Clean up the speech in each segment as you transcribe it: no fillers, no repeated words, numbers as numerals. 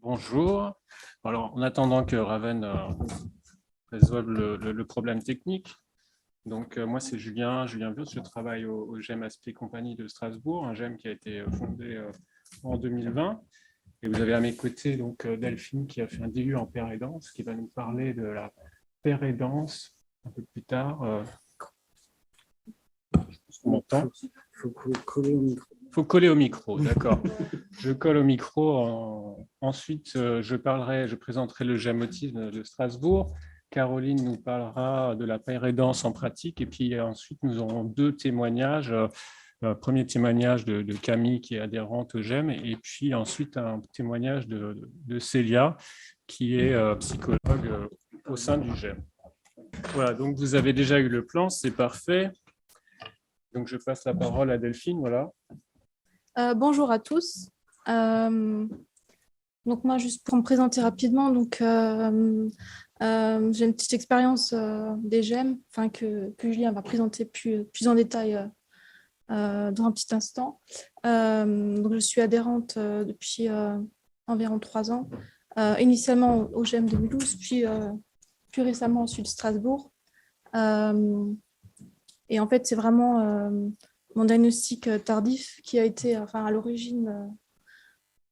Bonjour. Alors, en attendant que Raven résolve le problème technique, donc moi c'est Julien Vieux, je travaille au GEM Aspect Compagnie de Strasbourg, un GEM qui a été fondé en 2020. Et vous avez à mes côtés donc Delphine qui a fait un DU en paire et danse, qui va nous parler de la paire et danse un peu plus tard. On m'entend ? Il faut coller au micro. Il faut coller au micro, d'accord. Je colle au micro. Ensuite, je présenterai le GEM Autisme de Strasbourg. Caroline nous parlera de la paire et danse en pratique. Et puis ensuite, nous aurons deux témoignages. Premier témoignage de Camille, qui est adhérente au GEM. Et puis ensuite, un témoignage de Célia, qui est psychologue au sein du GEM. Voilà, donc vous avez déjà eu le plan, c'est parfait. Donc je passe la parole à Delphine, voilà. Bonjour à tous. Donc moi, juste pour me présenter rapidement, donc, j'ai une petite expérience des GEM, que Julien va présenter plus en détail dans un petit instant. Donc je suis adhérente depuis environ 3 ans, initialement au GEM de Mulhouse, puis plus récemment au sud de Strasbourg. Et en fait, c'est vraiment mon diagnostic tardif qui a été à l'origine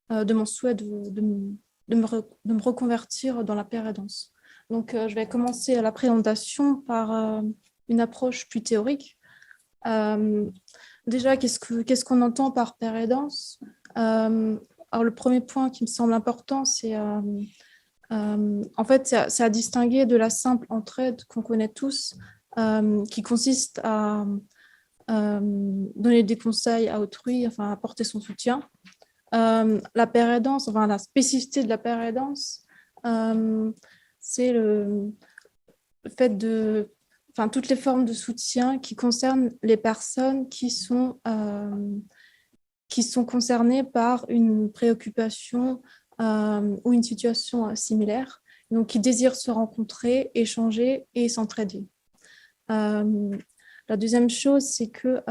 de mon souhait de me reconvertir dans la paire et danse. Donc, je vais commencer la présentation par une approche plus théorique. Déjà, qu'est-ce qu'on entend par paire et danse ? Alors, le premier point qui me semble important, c'est en fait, c'est à distinguer de la simple entraide qu'on connaît tous, qui consiste à donner des conseils à autrui, apporter son soutien. La paire et danse, la spécificité de la paire et danse, c'est le fait de, toutes les formes de soutien qui concernent les personnes qui sont concernées par une préoccupation ou une situation similaire, donc qui désirent se rencontrer, échanger et s'entraider. La deuxième chose, c'est que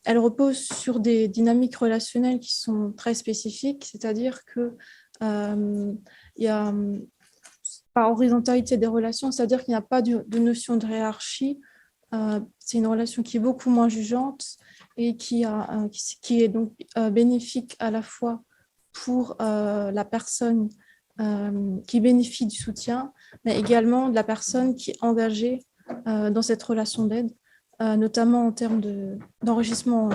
elle repose sur des dynamiques relationnelles qui sont très spécifiques, c'est-à-dire que il y a par horizontalité des relations, c'est-à-dire qu'il n'y a pas de notion de hiérarchie. C'est une relation qui est beaucoup moins jugeante et qui est donc bénéfique à la fois pour la personne qui bénéficie du soutien, mais également de la personne qui est engagée dans cette relation d'aide, notamment en termes d'enrichissement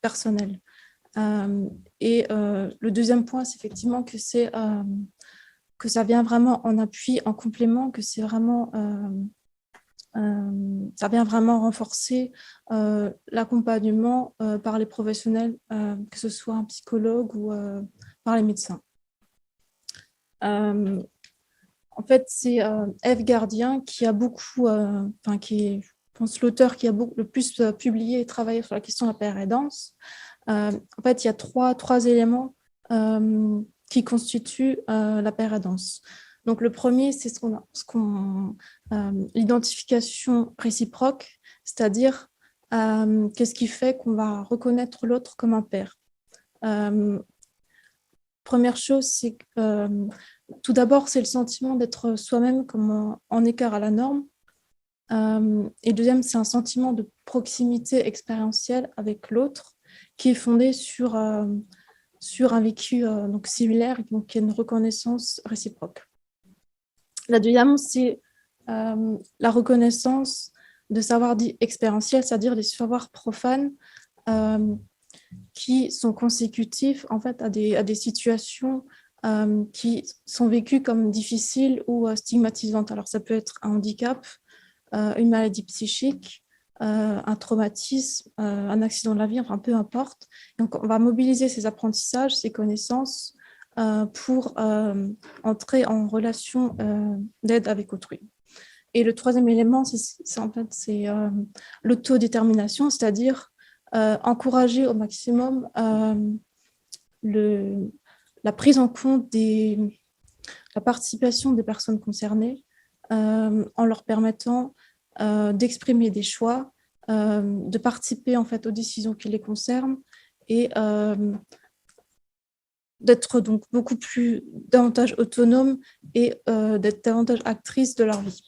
personnel. Et le deuxième point, c'est effectivement que ça vient vraiment en appui, en complément, que c'est vraiment ça vient vraiment renforcer l'accompagnement par les professionnels, que ce soit un psychologue ou par les médecins. En fait, c'est Eve Gardien qui a beaucoup, qui est, je pense, l'auteur qui a le plus publié et travaillé sur la question de la paire et danse. En fait, il y a trois éléments qui constituent la paire et danse. Donc, le premier, c'est l'identification réciproque, c'est-à-dire qu'est-ce qui fait qu'on va reconnaître l'autre comme un pair. Première chose, c'est tout d'abord, c'est le sentiment d'être soi-même comme en écart à la norme. Et deuxième, c'est un sentiment de proximité expérientielle avec l'autre qui est fondé sur un vécu donc similaire, donc il y a une reconnaissance réciproque. La deuxième, c'est la reconnaissance de savoirs dits expérientiels, c'est-à-dire des savoirs profanes qui sont consécutifs en fait à des situations qui sont vécues comme difficiles ou stigmatisantes. Alors ça peut être un handicap, une maladie psychique, un traumatisme, un accident de la vie, peu importe. Donc on va mobiliser ces apprentissages, ces connaissances pour entrer en relation d'aide avec autrui. Et le troisième élément, c'est l'autodétermination, c'est-à-dire encourager au maximum la prise en compte la participation des personnes concernées en leur permettant d'exprimer des choix, de participer en fait aux décisions qui les concernent et d'être donc beaucoup plus davantage autonomes et d'être davantage actrices de leur vie.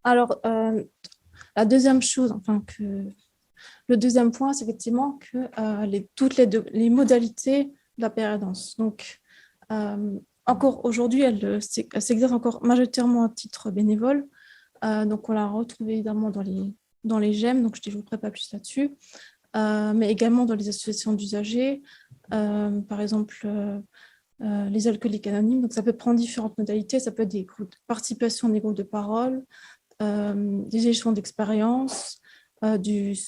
Alors, la deuxième chose, le deuxième point, c'est effectivement que toutes les modalités de la pérédance. Donc, encore aujourd'hui, elle s'exerce encore majoritairement à titre bénévole. Donc, on la retrouve évidemment dans les GEM, donc je ne développerai pas plus là-dessus, mais également dans les associations d'usagers, par exemple les alcooliques anonymes. Donc, ça peut prendre différentes modalités. Ça peut être des groupes de participation, des groupes de parole, des échanges d'expérience, des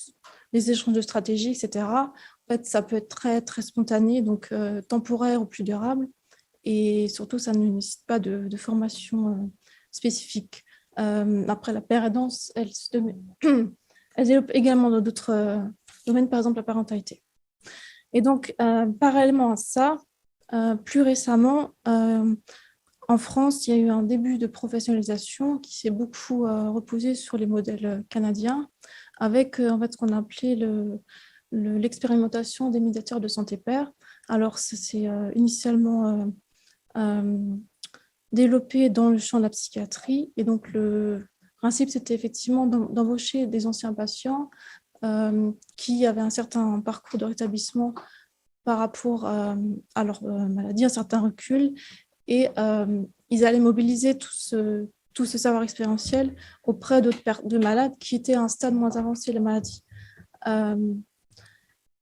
échanges de stratégie, etc. En fait, ça peut être très, très spontané, donc temporaire ou plus durable. Et surtout, ça ne nécessite pas de formation spécifique. Après, la pérédance, elle développe également dans d'autres domaines, par exemple la parentalité. Et donc, parallèlement à ça, plus récemment, en France, il y a eu un début de professionnalisation qui s'est beaucoup reposé sur les modèles canadiens, avec en fait, ce qu'on a appelé l'expérimentation des médiateurs de santé pair. Alors, c'est initialement développé dans le champ de la psychiatrie. Et donc, le principe, c'était effectivement d'embaucher des anciens patients qui avaient un certain parcours de rétablissement par rapport à leur maladie, un certain recul. Et ils allaient mobiliser tout ce savoir expérientiel auprès de malades qui étaient à un stade moins avancé de la maladie.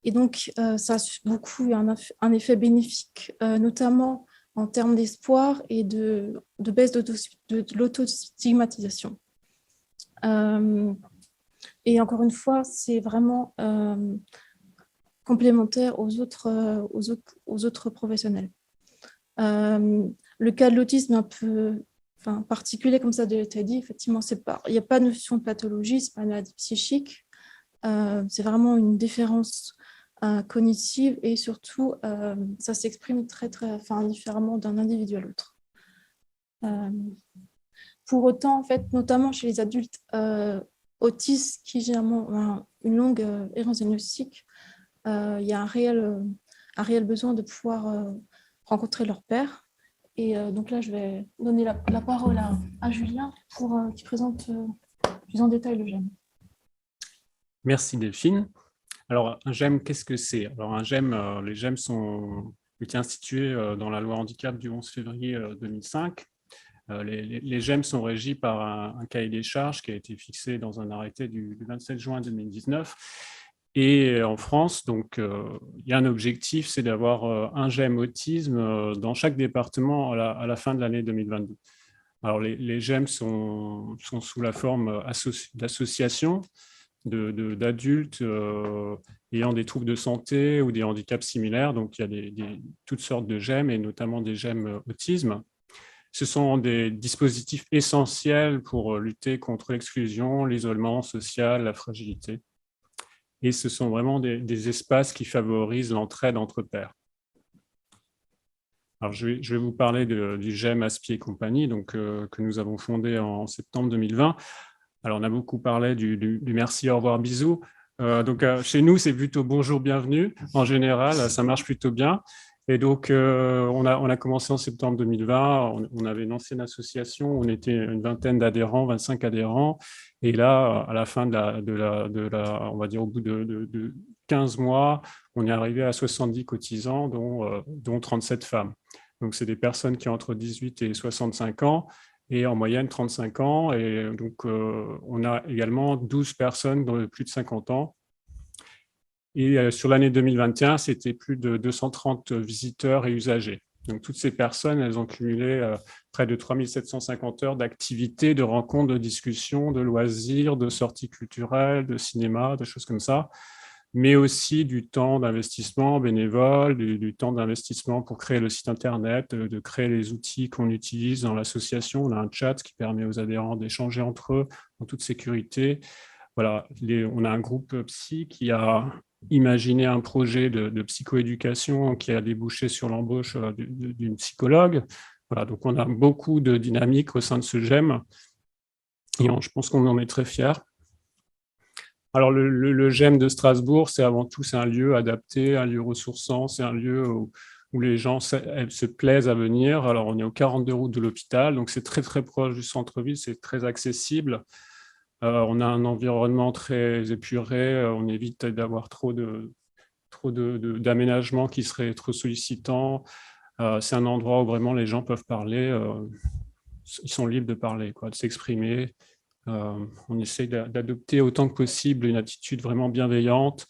Et donc, ça a beaucoup eu un effet bénéfique, notamment en termes d'espoir et de baisse de l'autostigmatisation. Et encore une fois, c'est vraiment complémentaire aux autres professionnels. Le cas de l'autisme est un peu particulier, comme ça a été dit. Effectivement, il n'y a pas de notion de pathologie, ce n'est pas une maladie psychique. C'est vraiment une différence cognitive et surtout, ça s'exprime très différemment d'un individu à l'autre. Pour autant, en fait, notamment chez les adultes autistes qui généralement ont une longue errance diagnostique, il y a un réel besoin de pouvoir rencontrer leur père. Et donc là, je vais donner la parole à Julien pour qu'il présente plus en détail le GEM. Merci Delphine. Alors, un GEM, qu'est-ce que c'est? Alors, un GEM, les GEM ont été institués dans la loi handicap du 11 février 2005. Les GEM sont régis par un cahier des charges qui a été fixé dans un arrêté du 27 juin 2019. Et en France, donc, il y a un objectif, c'est d'avoir un GEM autisme dans chaque département à la fin de l'année 2022. Alors, les GEM sont sous la forme d'associations d'adultes ayant des troubles de santé ou des handicaps similaires. Donc, il y a toutes sortes de GEM et notamment des GEM autisme. Ce sont des dispositifs essentiels pour lutter contre l'exclusion, l'isolement social, la fragilité. Et ce sont vraiment des espaces qui favorisent l'entraide entre pairs. Alors, je vais vous parler du GEM Aspier et compagnie, donc, que nous avons fondé en septembre 2020. Alors, on a beaucoup parlé du merci, au revoir, bisous. Donc, chez nous, c'est plutôt bonjour, bienvenue. En général, ça marche plutôt bien. Et donc, on a commencé en septembre 2020. On avait une ancienne association. On était une vingtaine d'adhérents, 25 adhérents. Et là, à la fin on va dire au bout de 15 mois, on est arrivé à 70 cotisants, dont 37 femmes. Donc, c'est des personnes qui ont entre 18 et 65 ans. Et en moyenne 35 ans. Et donc, on a également 12 personnes de plus de 50 ans. Et sur l'année 2021, c'était plus de 230 visiteurs et usagers. Donc, toutes ces personnes, elles ont cumulé près de 3750 heures d'activités, de rencontres, de discussions, de loisirs, de sorties culturelles, de cinéma, de choses comme ça, mais aussi du temps d'investissement bénévole, du temps d'investissement pour créer le site Internet, de créer les outils qu'on utilise dans l'association. On a un chat qui permet aux adhérents d'échanger entre eux en toute sécurité. Voilà, on a un groupe psy qui a imaginé un projet de psychoéducation qui a débouché sur l'embauche d'une psychologue. Voilà, donc on a beaucoup de dynamique au sein de ce GEM et je pense qu'on en est très fiers. Alors, le GEM de Strasbourg, c'est avant tout, c'est un lieu adapté, un lieu ressourçant, c'est un lieu où les gens se plaisent à venir. Alors, on est aux 42 routes de l'hôpital, donc c'est très, très proche du centre-ville, c'est très accessible. On a un environnement très épuré, on évite d'avoir trop d'aménagements qui seraient trop sollicitants. C'est un endroit où vraiment les gens peuvent parler, ils sont libres de parler, quoi, de s'exprimer. On essaie d'adopter autant que possible une attitude vraiment bienveillante,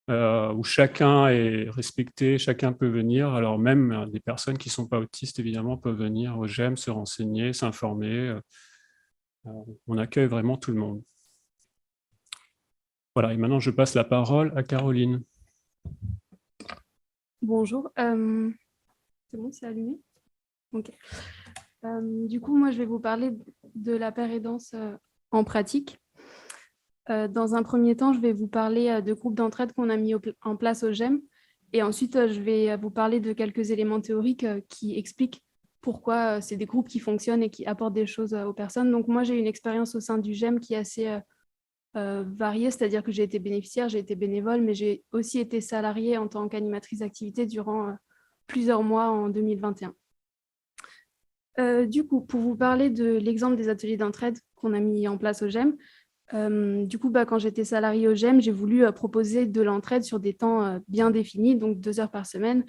où chacun est respecté, chacun peut venir. Alors même des personnes qui ne sont pas autistes, évidemment, peuvent venir au GEM, se renseigner, s'informer. On accueille vraiment tout le monde. Voilà, et maintenant je passe la parole à Caroline. Bonjour, c'est bon, c'est allumé? Ok. Du coup, moi, je vais vous parler de la paire aidance en pratique. Dans un premier temps, je vais vous parler de groupes d'entraide qu'on a mis en place au GEM. Et ensuite, je vais vous parler de quelques éléments théoriques qui expliquent pourquoi c'est des groupes qui fonctionnent et qui apportent des choses aux personnes. Donc, moi, j'ai une expérience au sein du GEM qui est assez variée, c'est-à-dire que j'ai été bénéficiaire, j'ai été bénévole, mais j'ai aussi été salariée en tant qu'animatrice d'activité durant plusieurs mois en 2021. Du coup, pour vous parler de l'exemple des ateliers d'entraide qu'on a mis en place au GEM, quand j'étais salariée au GEM, j'ai voulu proposer de l'entraide sur des temps bien définis, donc 2 heures par semaine.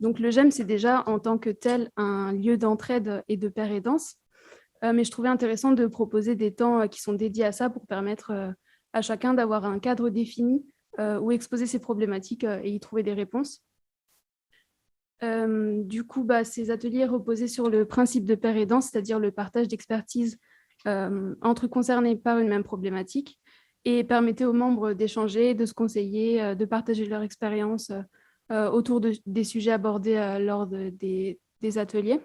Donc le GEM, c'est déjà en tant que tel un lieu d'entraide et de paire aidance, mais je trouvais intéressant de proposer des temps qui sont dédiés à ça pour permettre à chacun d'avoir un cadre défini où exposer ses problématiques et y trouver des réponses. Ces ateliers reposaient sur le principe de paire aidance, c'est-à-dire le partage d'expertise entre concernés par une même problématique, et permettaient aux membres d'échanger, de se conseiller, de partager leur expérience autour des sujets abordés lors des ateliers.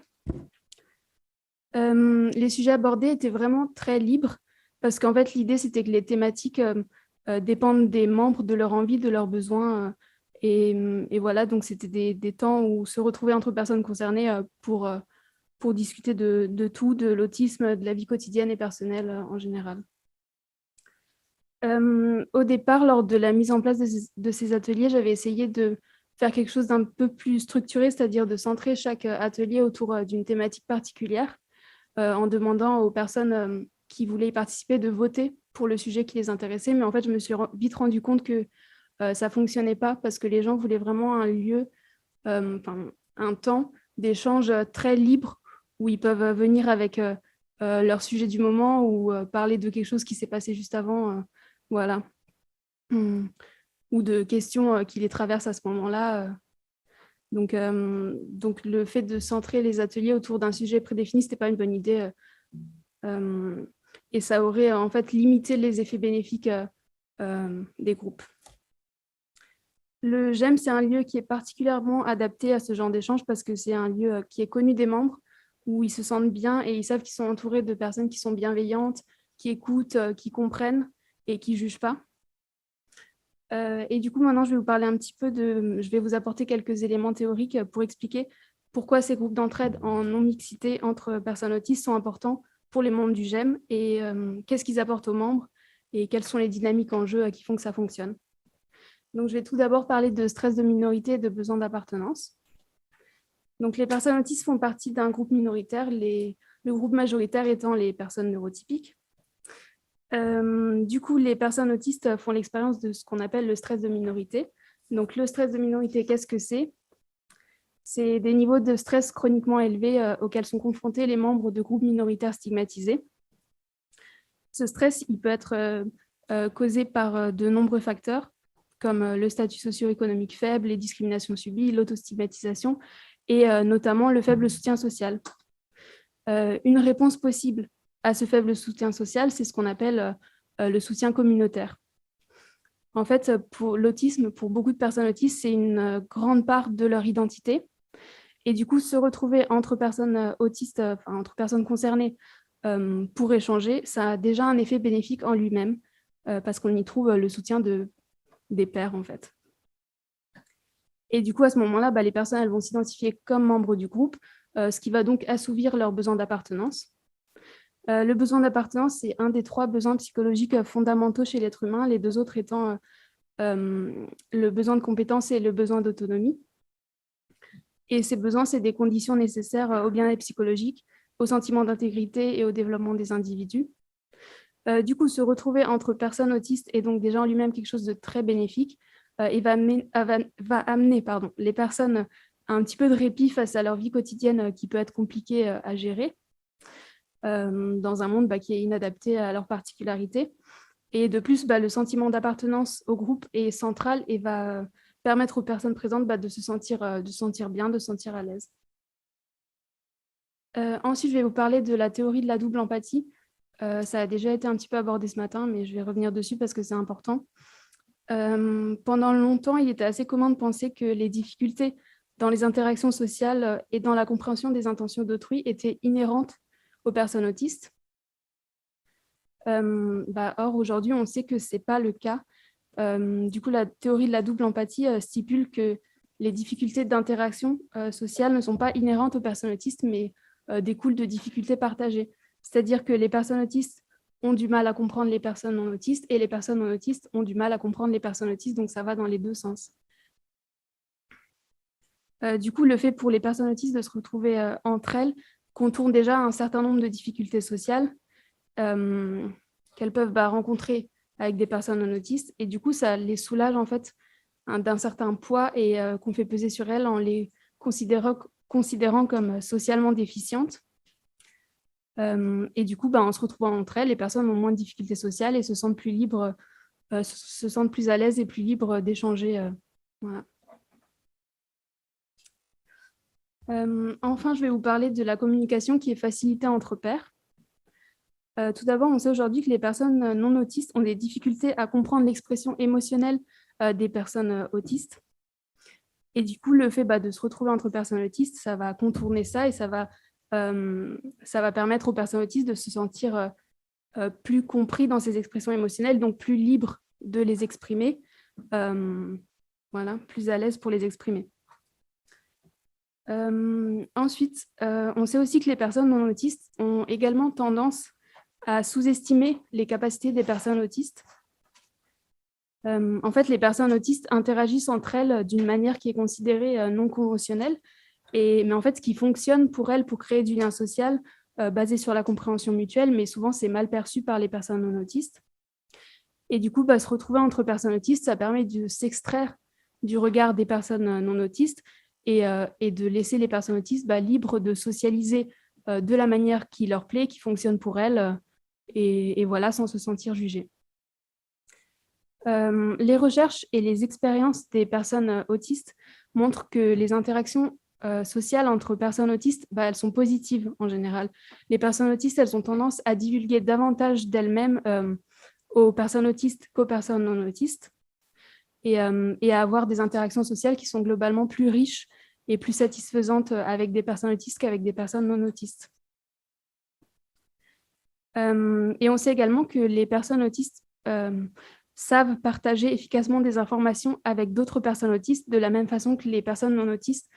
Les sujets abordés étaient vraiment très libres, parce qu'en fait, l'idée, c'était que les thématiques dépendent des membres, de leur envie, de leurs besoins. Et voilà, donc c'était des temps où se retrouver entre personnes concernées pour discuter de tout, de l'autisme, de la vie quotidienne et personnelle en général. Au départ, lors de la mise en place de ces ateliers, j'avais essayé de faire quelque chose d'un peu plus structuré, c'est-à-dire de centrer chaque atelier autour d'une thématique particulière, en demandant aux personnes qui voulaient y participer de voter pour le sujet qui les intéressait. Mais en fait, je me suis vite rendu compte que ça ne fonctionnait pas parce que les gens voulaient vraiment un lieu, un temps d'échange très libre où ils peuvent venir avec leur sujet du moment ou parler de quelque chose qui s'est passé juste avant, voilà. Ou de questions qui les traversent à ce moment-là. Donc, le fait de centrer les ateliers autour d'un sujet prédéfini, ce n'était pas une bonne idée. Et ça aurait en fait limité les effets bénéfiques des groupes. Le GEM, c'est un lieu qui est particulièrement adapté à ce genre d'échange parce que c'est un lieu qui est connu des membres, où ils se sentent bien et ils savent qu'ils sont entourés de personnes qui sont bienveillantes, qui écoutent, qui comprennent et qui ne jugent pas. Et du coup, maintenant, je vais vous parler un petit peu je vais vous apporter quelques éléments théoriques pour expliquer pourquoi ces groupes d'entraide en non-mixité entre personnes autistes sont importants pour les membres du GEM et qu'est-ce qu'ils apportent aux membres et quelles sont les dynamiques en jeu qui font que ça fonctionne. Donc, je vais tout d'abord parler de stress de minorité et de besoin d'appartenance. Donc, les personnes autistes font partie d'un groupe minoritaire, le groupe majoritaire étant les personnes neurotypiques. Du coup, les personnes autistes font l'expérience de ce qu'on appelle le stress de minorité. Donc, le stress de minorité, qu'est-ce que c'est? C'est des niveaux de stress chroniquement élevés auxquels sont confrontés les membres de groupes minoritaires stigmatisés. Ce stress, il peut être causé par de nombreux facteurs, comme le statut socio-économique faible, les discriminations subies, l'autostigmatisation et notamment le faible soutien social. Une réponse possible à ce faible soutien social, c'est ce qu'on appelle le soutien communautaire. En fait, pour l'autisme, pour beaucoup de personnes autistes, c'est une grande part de leur identité. Et du coup, se retrouver entre personnes autistes, entre personnes concernées pour échanger, ça a déjà un effet bénéfique en lui-même parce qu'on y trouve le soutien des pairs, en fait. Et du coup, à ce moment-là, les personnes elles vont s'identifier comme membres du groupe, ce qui va donc assouvir leurs besoins d'appartenance. Le besoin d'appartenance, c'est un des 3 besoins psychologiques fondamentaux chez l'être humain, les 2 autres étant le besoin de compétence et le besoin d'autonomie. Et ces besoins, c'est des conditions nécessaires au bien-être psychologique, au sentiment d'intégrité et au développement des individus. Du coup, se retrouver entre personnes autistes est donc déjà en lui-même quelque chose de très bénéfique et va amener les personnes à un petit peu de répit face à leur vie quotidienne qui peut être compliquée à gérer dans un monde qui est inadapté à leurs particularités. Et de plus, le sentiment d'appartenance au groupe est central et va permettre aux personnes présentes de se sentir bien, de se sentir à l'aise. Ensuite, je vais vous parler de la théorie de la double empathie. Ça a déjà été un petit peu abordé ce matin, mais je vais revenir dessus parce que c'est important. Pendant longtemps, il était assez commun de penser que les difficultés dans les interactions sociales et dans la compréhension des intentions d'autrui étaient inhérentes aux personnes autistes. Or, aujourd'hui, on sait que ce n'est pas le cas. Du coup, la théorie de la double empathie stipule que les difficultés d'interaction sociale ne sont pas inhérentes aux personnes autistes, mais découlent de difficultés partagées. C'est-à-dire que les personnes autistes ont du mal à comprendre les personnes non autistes et les personnes non autistes ont du mal à comprendre les personnes autistes, donc ça va dans les 2 sens. Du coup, le fait pour les personnes autistes de se retrouver entre elles contourne déjà un certain nombre de difficultés sociales qu'elles peuvent rencontrer avec des personnes non autistes, et du coup, ça les soulage en fait d'un certain poids et qu'on fait peser sur elles en les considérant comme socialement déficientes. Et du coup, en se retrouvant entre elles, les personnes ont moins de difficultés sociales et se sentent plus libres, se sentent plus à l'aise et plus libres d'échanger. Voilà. Enfin, je vais vous parler de la communication qui est facilitée entre pairs. Tout d'abord, on sait aujourd'hui que les personnes non autistes ont des difficultés à comprendre l'expression émotionnelle des personnes autistes. Et du coup, le fait de se retrouver entre personnes autistes, ça va contourner ça et ça va permettre aux personnes autistes de se sentir plus compris dans ces expressions émotionnelles, donc plus libres de les exprimer, plus à l'aise pour les exprimer. Ensuite, on sait aussi que les personnes non autistes ont également tendance à sous-estimer les capacités des personnes autistes. En fait, les personnes autistes interagissent entre elles d'une manière qui est considérée non conventionnelle, mais en fait, ce qui fonctionne pour elles pour créer du lien social basé sur la compréhension mutuelle, mais souvent c'est mal perçu par les personnes non autistes. Et du coup, se retrouver entre personnes autistes, ça permet de s'extraire du regard des personnes non autistes et de laisser les personnes autistes libres de socialiser de la manière qui leur plaît, qui fonctionne pour elles, et voilà, sans se sentir jugées. Les recherches et les expériences des personnes autistes montrent que les interactions sociales entre personnes autistes, elles sont positives en général. Les personnes autistes, elles ont tendance à divulguer davantage d'elles-mêmes aux personnes autistes qu'aux personnes non autistes et à avoir des interactions sociales qui sont globalement plus riches et plus satisfaisantes avec des personnes autistes qu'avec des personnes non autistes. Et on sait également que les personnes autistes savent partager efficacement des informations avec d'autres personnes autistes de la même façon que les personnes non autistes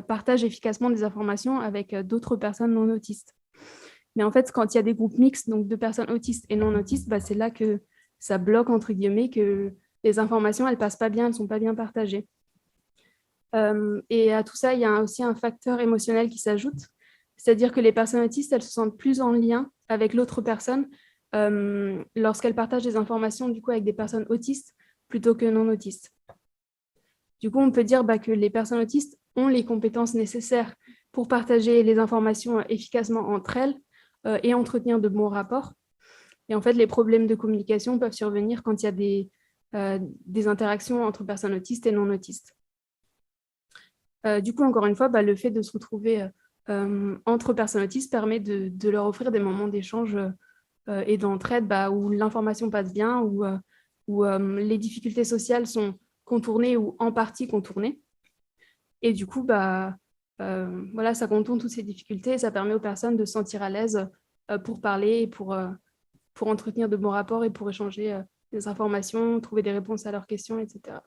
partagent efficacement des informations avec d'autres personnes non autistes. Mais en fait, quand il y a des groupes mixtes, donc de personnes autistes et non autistes, c'est là que ça bloque, entre guillemets, que les informations, elles passent pas bien, elles ne sont pas bien partagées. Et à tout ça, il y a aussi un facteur émotionnel qui s'ajoute, c'est-à-dire que les personnes autistes, elles se sentent plus en lien avec l'autre personne lorsqu'elles partagent des informations du coup, avec des personnes autistes plutôt que non autistes. Du coup, on peut dire que les personnes autistes ont les compétences nécessaires pour partager les informations efficacement entre elles et entretenir de bons rapports. Et en fait, les problèmes de communication peuvent survenir quand il y a des interactions entre personnes autistes et non autistes. Du coup, encore une fois, le fait de se retrouver entre personnes autistes permet de leur offrir des moments d'échange et d'entraide où l'information passe bien, où les difficultés sociales sont contournées ou en partie contournées. Et du coup, voilà, ça contourne toutes ces difficultés et ça permet aux personnes de se sentir à l'aise pour parler et pour entretenir de bons rapports et pour échanger des informations, trouver des réponses à leurs questions, etc.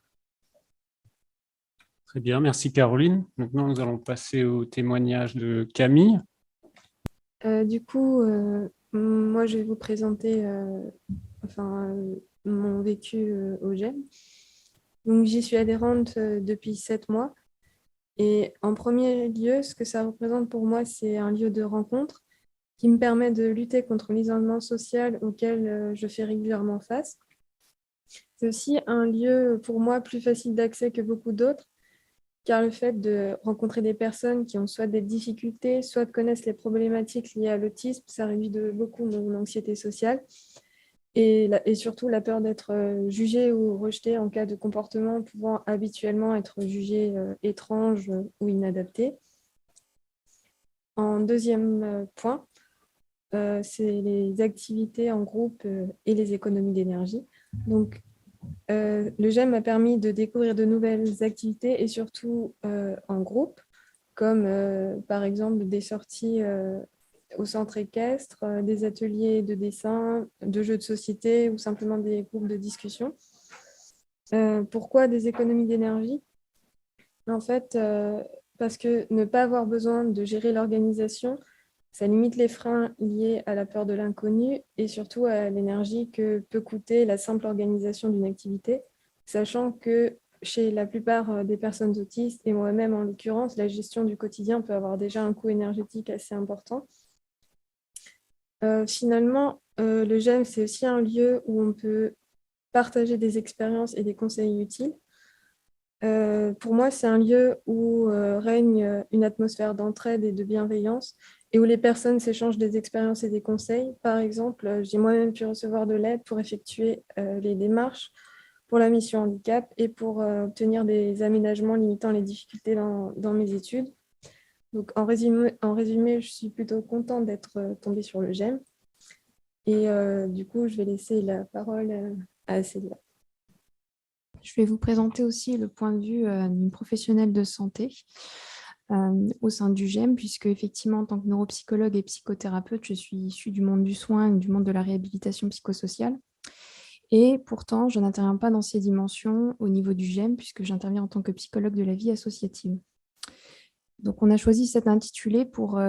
Très bien, merci Caroline. Maintenant, nous allons passer au témoignage de Camille. Du coup, moi, je vais vous présenter mon vécu au GEM. Donc, j'y suis adhérente depuis 7 mois. Et en premier lieu, ce que ça représente pour moi, c'est un lieu de rencontre qui me permet de lutter contre l'isolement social auquel je fais régulièrement face. C'est aussi un lieu pour moi plus facile d'accès que beaucoup d'autres, car le fait de rencontrer des personnes qui ont soit des difficultés, soit connaissent les problématiques liées à l'autisme, ça réduit de beaucoup mon anxiété sociale et surtout la peur d'être jugée ou rejetée en cas de comportement pouvant habituellement être jugé étrange ou inadapté. En deuxième point, c'est les activités en groupe et les économies d'énergie. Donc, le GEM m'a permis de découvrir de nouvelles activités et surtout en groupe, comme par exemple des sorties au centre équestre, des ateliers de dessin, de jeux de société ou simplement des groupes de discussion. Pourquoi des économies d'énergie? En fait, parce que ne pas avoir besoin de gérer l'organisation, ça limite les freins liés à la peur de l'inconnu et surtout à l'énergie que peut coûter la simple organisation d'une activité, sachant que chez la plupart des personnes autistes, et moi-même en l'occurrence, la gestion du quotidien peut avoir déjà un coût énergétique assez important. Finalement, le GEM, c'est aussi un lieu où on peut partager des expériences et des conseils utiles. Pour moi, c'est un lieu où règne une atmosphère d'entraide et de bienveillance et où les personnes s'échangent des expériences et des conseils. Par exemple, j'ai moi-même pu recevoir de l'aide pour effectuer les démarches pour la mission handicap et pour obtenir des aménagements limitant les difficultés dans mes études. Donc, en résumé, je suis plutôt contente d'être tombée sur le GEM. Et du coup, je vais laisser la parole à Célia. Je vais vous présenter aussi le point de vue d'une professionnelle de santé au sein du GEM, puisque effectivement, en tant que neuropsychologue et psychothérapeute, je suis issue du monde du soin et du monde de la réhabilitation psychosociale. Et pourtant, je n'interviens pas dans ces dimensions au niveau du GEM, puisque j'interviens en tant que psychologue de la vie associative. Donc, on a choisi cet intitulé pour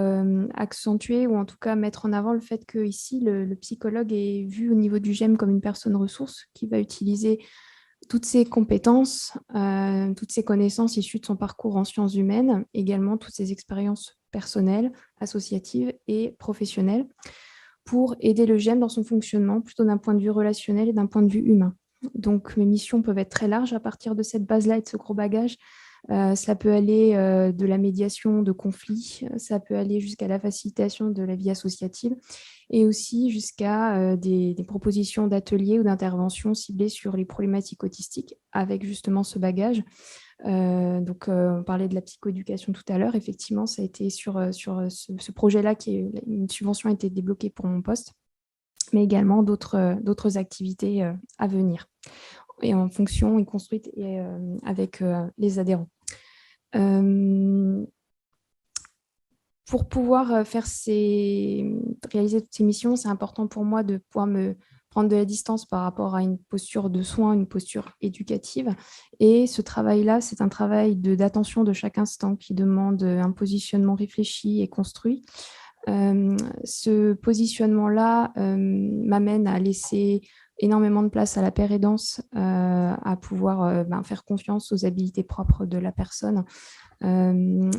accentuer ou en tout cas mettre en avant le fait que ici, le psychologue est vu au niveau du GEM comme une personne ressource qui va utiliser toutes ses compétences, toutes ses connaissances issues de son parcours en sciences humaines, également toutes ses expériences personnelles, associatives et professionnelles, pour aider le GEM dans son fonctionnement, plutôt d'un point de vue relationnel et d'un point de vue humain. Donc, mes missions peuvent être très larges à partir de cette base-là et de ce gros bagage. Ça peut aller de la médiation de conflits, ça peut aller jusqu'à la facilitation de la vie associative et aussi jusqu'à des propositions d'ateliers ou d'interventions ciblées sur les problématiques autistiques avec justement ce bagage. On parlait de la psychoéducation tout à l'heure. Effectivement, ça a été sur ce projet-là une subvention a été débloquée pour mon poste, mais également d'autres activités à venir et en fonction et construite avec les adhérents. Pour pouvoir réaliser toutes ces missions, c'est important pour moi de pouvoir me prendre de la distance par rapport à une posture de soin, une posture éducative. Et ce travail-là, c'est un travail d'attention de chaque instant qui demande un positionnement réfléchi et construit. Ce positionnement-là m'amène à laisser énormément de place à la paire aidance, à pouvoir faire confiance aux habilités propres de la personne. Je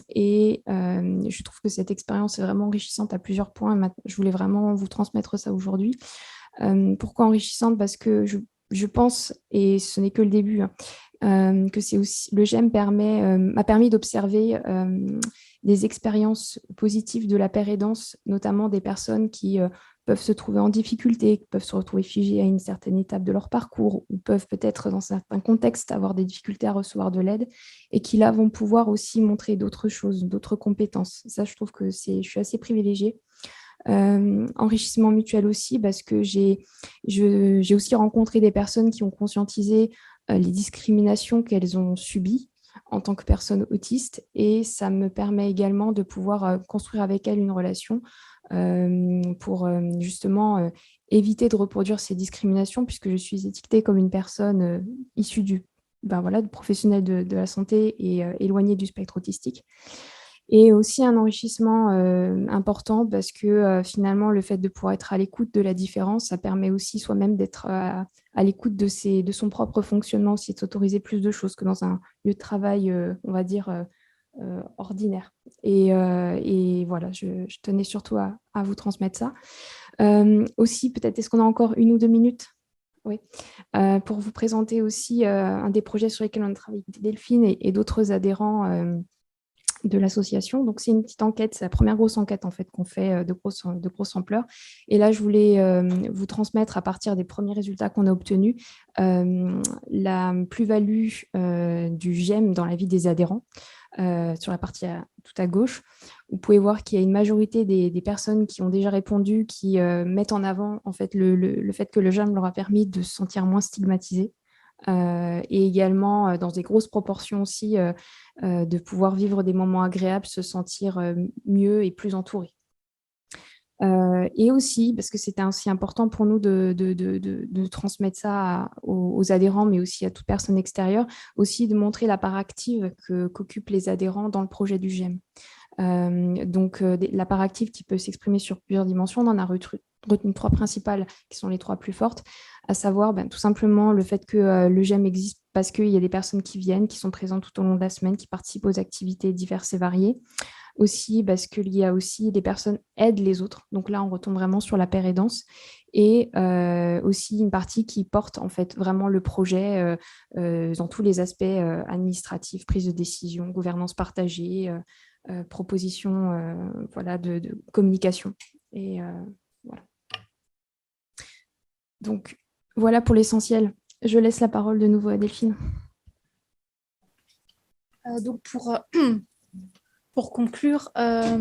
trouve que cette expérience est vraiment enrichissante à plusieurs points. Je voulais vraiment vous transmettre ça aujourd'hui. Pourquoi enrichissante? Parce que je pense, et ce n'est que le début, que c'est aussi le GEM m'a permis d'observer des expériences positives de la paire aidance, notamment des personnes qui peuvent se trouver en difficulté, qui peuvent se retrouver figées à une certaine étape de leur parcours, ou peuvent peut-être dans certains contextes avoir des difficultés à recevoir de l'aide, et qui là vont pouvoir aussi montrer d'autres choses, d'autres compétences. Ça, je trouve que je suis assez privilégiée. Enrichissement mutuel aussi, parce que j'ai aussi rencontré des personnes qui ont conscientisé les discriminations qu'elles ont subies en tant que personnes autistes, et ça me permet également de pouvoir construire avec elles une relation pour justement éviter de reproduire ces discriminations, puisque je suis étiquetée comme une personne issue du professionnel de la santé et éloignée du spectre autistique. Et aussi un enrichissement important parce que finalement, le fait de pouvoir être à l'écoute de la différence, ça permet aussi soi-même d'être à l'écoute de son propre fonctionnement, aussi de s'autoriser plus de choses que dans un lieu de travail, on va dire, ordinaire. Et voilà, je tenais surtout à vous transmettre ça. Aussi, peut-être, est-ce qu'on a encore 1 ou 2 minutes? Oui. Pour vous présenter aussi un des projets sur lesquels on travaille avec Delphine et d'autres adhérents de l'association. Donc, c'est une petite enquête, c'est la première grosse enquête en fait qu'on fait de grosse ampleur. Et là, je voulais vous transmettre à partir des premiers résultats qu'on a obtenus la plus-value du GEM dans la vie des adhérents. Sur la partie tout à gauche, vous pouvez voir qu'il y a une majorité des personnes qui ont déjà répondu, qui mettent en avant en fait, le fait que le GEM leur a permis de se sentir moins stigmatisés. Et également, dans des grosses proportions aussi, de pouvoir vivre des moments agréables, se sentir mieux et plus entourés. Et aussi, parce que c'était aussi important pour nous de transmettre ça aux adhérents, mais aussi à toute personne extérieure, aussi de montrer la part active qu'occupent les adhérents dans le projet du GEM. Donc, la part active qui peut s'exprimer sur plusieurs dimensions, on en a retenu 3 principales qui sont les 3 plus fortes, à savoir tout simplement le fait que le GEM existe parce qu'il y a des personnes qui viennent, qui sont présentes tout au long de la semaine, qui participent aux activités diverses et variées. Aussi parce qu'il y a aussi des personnes aident les autres. Donc là, on retombe vraiment sur la paire aidance. Et aussi une partie qui porte en fait vraiment le projet dans tous les aspects administratifs, prise de décision, gouvernance partagée, proposition voilà, de communication. Et voilà. Donc, voilà pour l'essentiel. Je laisse la parole de nouveau à Delphine. Donc, pour conclure, à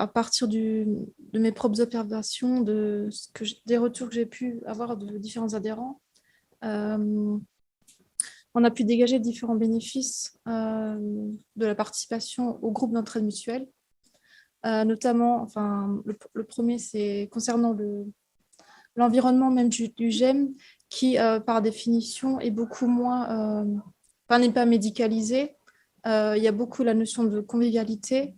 partir de mes propres observations, des retours que j'ai pu avoir de différents adhérents, on a pu dégager différents bénéfices de la participation au groupe d'entraide mutuelle. Notamment, enfin, le premier, c'est concernant l'environnement même du GEM, qui, par définition, est beaucoup moins, n'est pas médicalisé. Il y a beaucoup la notion de convivialité,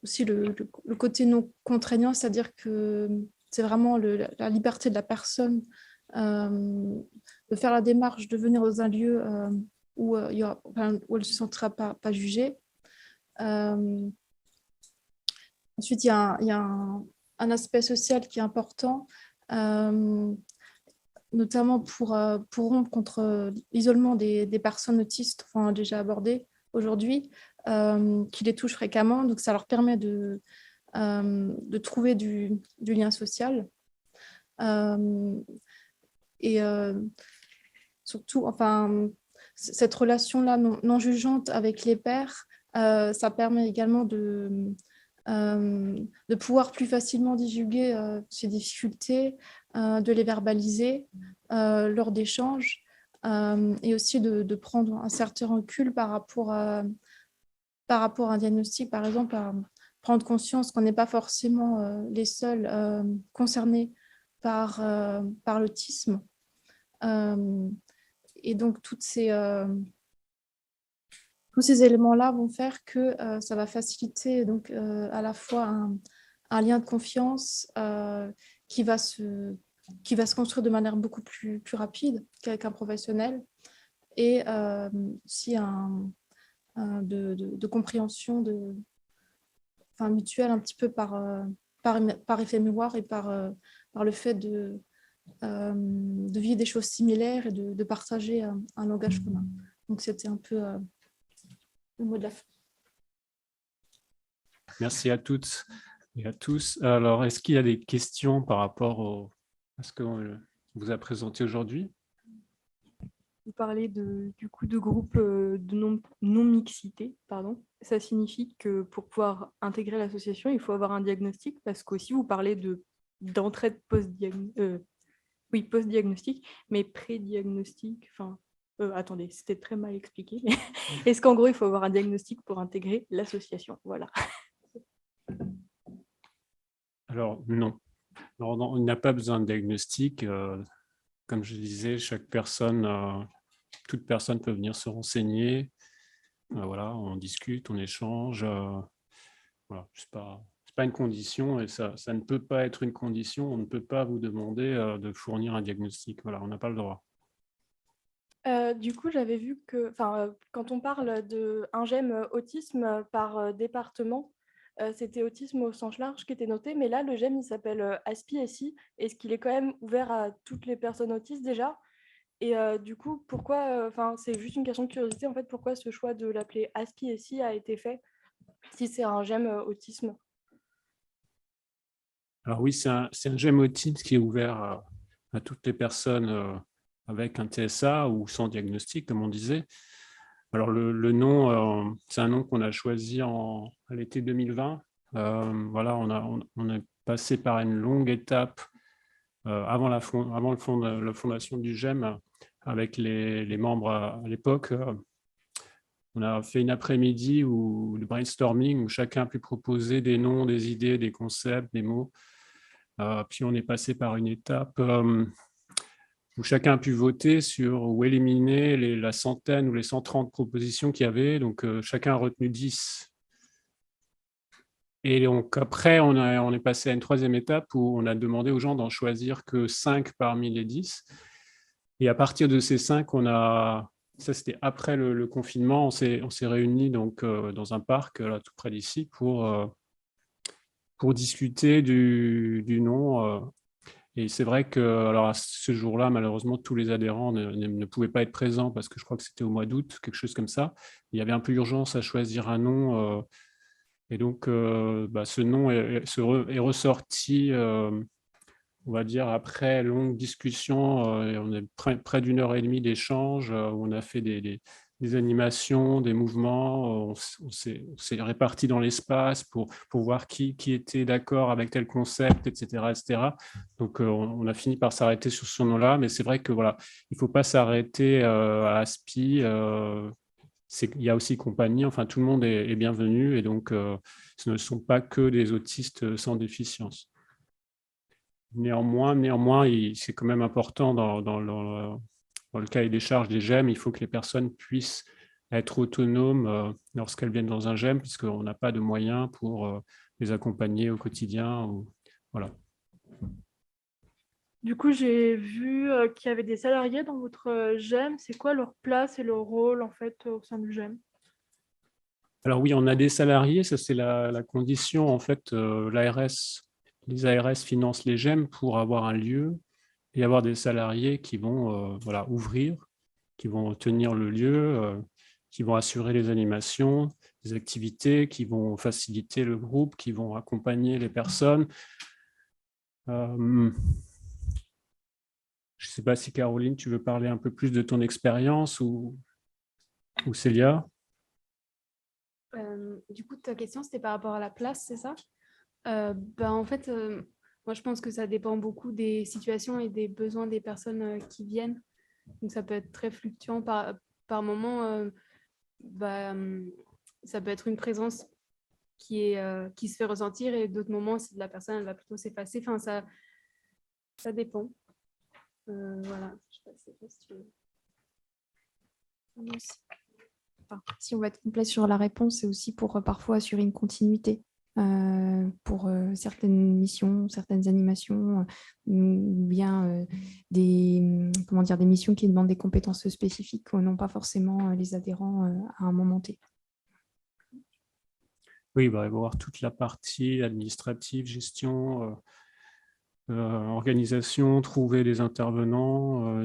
aussi le côté non contraignant, c'est-à-dire que c'est vraiment la liberté de la personne de faire la démarche de venir dans un lieu où elle ne se sentira pas jugée. Ensuite, il y a un aspect social qui est important, notamment pour rompre contre l'isolement des personnes autistes, enfin, déjà abordé aujourd'hui, qui les touchent fréquemment. Donc, ça leur permet de trouver du lien social. Et surtout, enfin, cette relation-là non jugeante avec les pairs, ça permet également de pouvoir plus facilement divulguer ces difficultés, de les verbaliser lors d'échanges, et aussi de prendre un certain recul par rapport à un diagnostic, par exemple, à prendre conscience qu'on n'est pas forcément les seuls concernés par l'autisme. Et donc, tous ces éléments-là vont faire que ça va faciliter donc, à la fois un lien de confiance qui va se construire de manière beaucoup plus rapide qu'avec un professionnel, et aussi de compréhension mutuelle, un petit peu par effet miroir et par le fait de vivre des choses similaires et de partager un langage commun. Donc, c'était un peu le mot de la fin. Merci à toutes et à tous. Alors, est-ce qu'il y a des questions par rapport à ce qu'on vous a présenté aujourd'hui? Vous parlez du coup de groupe de non-mixité, pardon. Ça signifie que pour pouvoir intégrer l'association, il faut avoir un diagnostic, parce qu'aussi vous parlez d'entraide post-diagnostic, mais pré-diagnostic, enfin, attendez, c'était très mal expliqué. Est-ce qu'en gros, il faut avoir un diagnostic pour intégrer l'association? Voilà. Alors, non. Alors, on n'a pas besoin de diagnostic. Comme je disais, chaque personne toute personne peut venir se renseigner. Voilà, on discute, on échange. Voilà, c'est pas une condition et ça ne peut pas être une condition. On ne peut pas vous demander de fournir un diagnostic. Voilà, on n'a pas le droit. Du coup, j'avais vu que quand on parle d'un GEM autisme par département, c'était autisme au sens large qui était noté, mais là, le GEM, il s'appelle ASPI-SI. Est-ce qu'il est quand même ouvert à toutes les personnes autistes déjà? Et du coup, pourquoi, c'est juste une question de curiosité, en fait, pourquoi ce choix de l'appeler ASPI-SI a été fait si c'est un GEM autisme? Alors oui, c'est un GEM autisme qui est ouvert à toutes les personnes avec un TSA ou sans diagnostic, comme on disait. Alors le nom, c'est un nom qu'on a choisi à l'été 2020. Voilà, on est passé par une longue étape avant la fondation du GEM avec les membres à l'époque. On a fait une après-midi de brainstorming où chacun a pu proposer des noms, des idées, des concepts, des mots. Puis on est passé par une étape où chacun a pu voter sur ou éliminer la centaine ou les 130 propositions qu'il y avait. Donc chacun a retenu 10. Et donc après, on est passé à une troisième étape où on a demandé aux gens d'en choisir que 5 parmi les 10. Et à partir de ces 5, ça c'était après le confinement, on s'est réunis donc, dans un parc là, tout près d'ici pour discuter du nom. Et c'est vrai que alors à ce jour-là, malheureusement, tous les adhérents ne pouvaient pas être présents parce que je crois que c'était au mois d'août, quelque chose comme ça. Il y avait un peu urgence à choisir un nom. Et donc, ce nom est ressorti, on va dire, après longue discussion. Et on est près d'une heure et demie d'échange où on a fait des animations, des mouvements. On s'est répartis dans l'espace pour voir qui était d'accord avec tel concept, etc. etc. Donc, on a fini par s'arrêter sur ce nom-là. Mais c'est vrai que voilà, il ne faut pas s'arrêter à ASPI. Il y a aussi compagnie, enfin tout le monde est bienvenu et donc ce ne sont pas que des autistes sans déficience. Néanmoins, c'est quand même important dans le cahier des charges des GEM, il faut que les personnes puissent être autonomes lorsqu'elles viennent dans un GEM, puisqu'on n'a pas de moyens pour les accompagner au quotidien. Voilà. Du coup, j'ai vu qu'il y avait des salariés dans votre GEM. C'est quoi leur place et leur rôle en fait au sein du GEM? Alors oui, on a des salariés, ça c'est la condition. En fait, les ARS financent les GEM pour avoir un lieu et avoir des salariés qui vont ouvrir, qui vont tenir le lieu, qui vont assurer les animations, les activités, qui vont faciliter le groupe, qui vont accompagner les personnes. Je ne sais pas si Caroline, tu veux parler un peu plus de ton expérience ou Célia. Du coup, ta question, c'était par rapport à la place, c'est ça? En fait, moi, je pense que ça dépend beaucoup des situations et des besoins des personnes qui viennent. Donc, ça peut être très fluctuant par moment. Ça peut être une présence qui se fait ressentir et d'autres moments, si la personne elle va plutôt s'effacer. Enfin, ça dépend. Voilà. Je sais pas si tu veux. Si on va être complet sur la réponse, c'est aussi pour parfois assurer une continuité pour certaines missions, certaines animations, ou bien des missions qui demandent des compétences spécifiques, non pas forcément les adhérents à un moment T. Oui, il va y avoir toute la partie administrative, gestion, organisation, trouver des intervenants,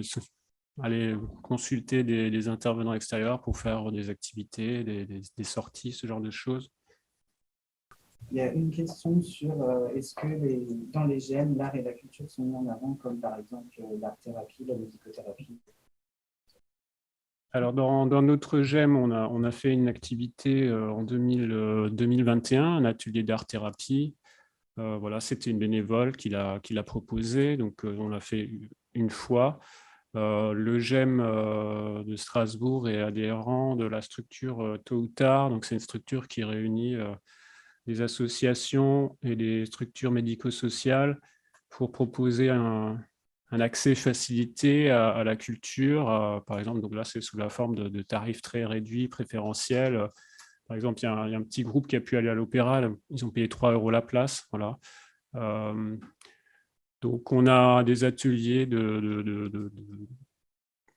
aller consulter des intervenants extérieurs pour faire des activités, des sorties, ce genre de choses. Il y a une question sur est-ce que dans les GEM, l'art et la culture sont mis en avant, comme par exemple l'art-thérapie, la musicothérapie? Alors, dans notre GEM, on a fait une activité en 2021, un atelier d'art-thérapie. Voilà, c'était une bénévole qui l'a proposé, donc on l'a fait une fois. Le GEM de Strasbourg est adhérent de la structure Tôt ou Tard, donc c'est une structure qui réunit des associations et des structures médico-sociales pour proposer un un accès facilité à la culture. Par exemple, donc là, c'est sous la forme de tarifs très réduits, préférentiels. Par exemple, il y a un petit groupe qui a pu aller à l'opéra. Ils ont payé 3 € la place. Voilà. Donc, on a des ateliers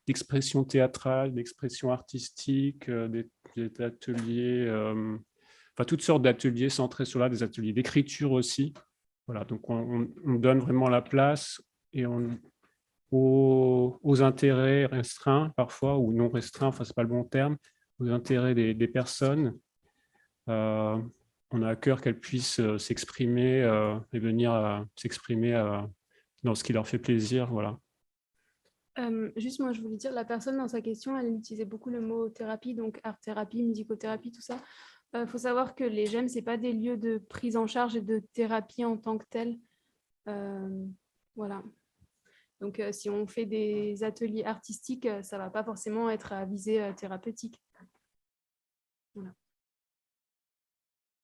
d'expression théâtrale, d'expression artistique, des ateliers, enfin toutes sortes d'ateliers centrés sur là, des ateliers d'écriture aussi. Voilà, donc on donne vraiment la place et aux intérêts restreints parfois, ou non restreints, enfin c'est pas le bon terme, aux intérêts des personnes. On a à cœur qu'elles puissent s'exprimer et venir s'exprimer dans ce qui leur fait plaisir. Voilà. Juste, moi, je voulais dire, la personne dans sa question, elle utilisait beaucoup le mot thérapie, donc art-thérapie, musicothérapie, tout ça. Il faut savoir que les GEM, ce n'est pas des lieux de prise en charge et de thérapie en tant que tel. Voilà. Donc, si on fait des ateliers artistiques, ça ne va pas forcément être à visée thérapeutique. Voilà.